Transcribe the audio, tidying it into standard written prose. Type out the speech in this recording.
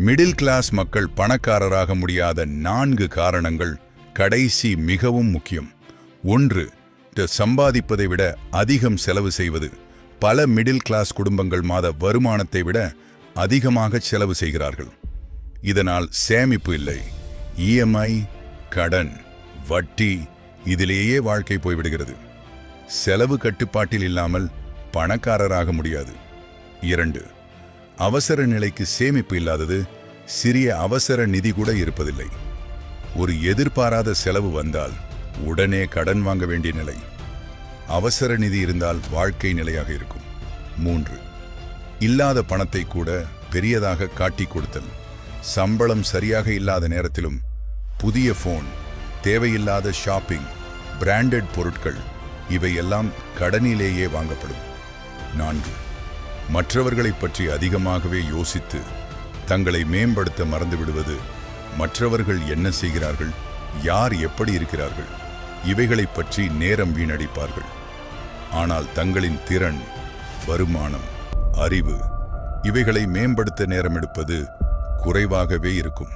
Middle class மக்கள் பணக்காரராக முடியாத 4 காரணங்கள் கடைசி மிகவும் முக்கியம். 1. சம்பாதிப்பதை விட அதிகம் செலவு செய்வது. பல மிடில் கிளாஸ் குடும்பங்கள் மாத வருமானத்தை விட அதிகமாக செலவு செய்கிறார்கள். இதனால் சேமிப்பு இல்லை. இஎம்ஐ, கடன், வட்டி, இதிலேயே வாழ்க்கை போய்விடுகிறது. செலவு கட்டுப்பாட்டில் இல்லாமல் பணக்காரராக முடியாது. 2. அவசர நிலைக்கு சேமிப்பு இல்லாதது. சிறிய அவசர நிதி கூட இருப்பதில்லை. ஒரு எதிர்பாராத செலவு வந்தால் உடனே கடன் வாங்க வேண்டிய நிலை. அவசர நிதி இருந்தால் வாழ்க்கை நிலையாக இருக்கும். 3. இல்லாத பணத்தை கூட பெரியதாக காட்டிக் கொடுத்தல். சம்பளம் சரியாக இல்லாத நேரத்திலும் புதிய போன், தேவையில்லாத ஷாப்பிங், பிராண்டட் பொருட்கள் இவையெல்லாம் கடனிலேயே வாங்கப்படும். 4. மற்றவர்களை பற்றி அதிகமாகவே யோசித்து தங்களை மேம்படுத்த மறந்துவிடுவது. மற்றவர்கள் என்ன செய்கிறார்கள், யார் எப்படி இருக்கிறார்கள், இவைகளை பற்றி நேரம் வீணடிப்பார்கள். ஆனால் தங்களின் திறன், வருமானம், அறிவு இவைகளை மேம்படுத்த நேரம் எடுப்பது குறைவாகவே இருக்கும்.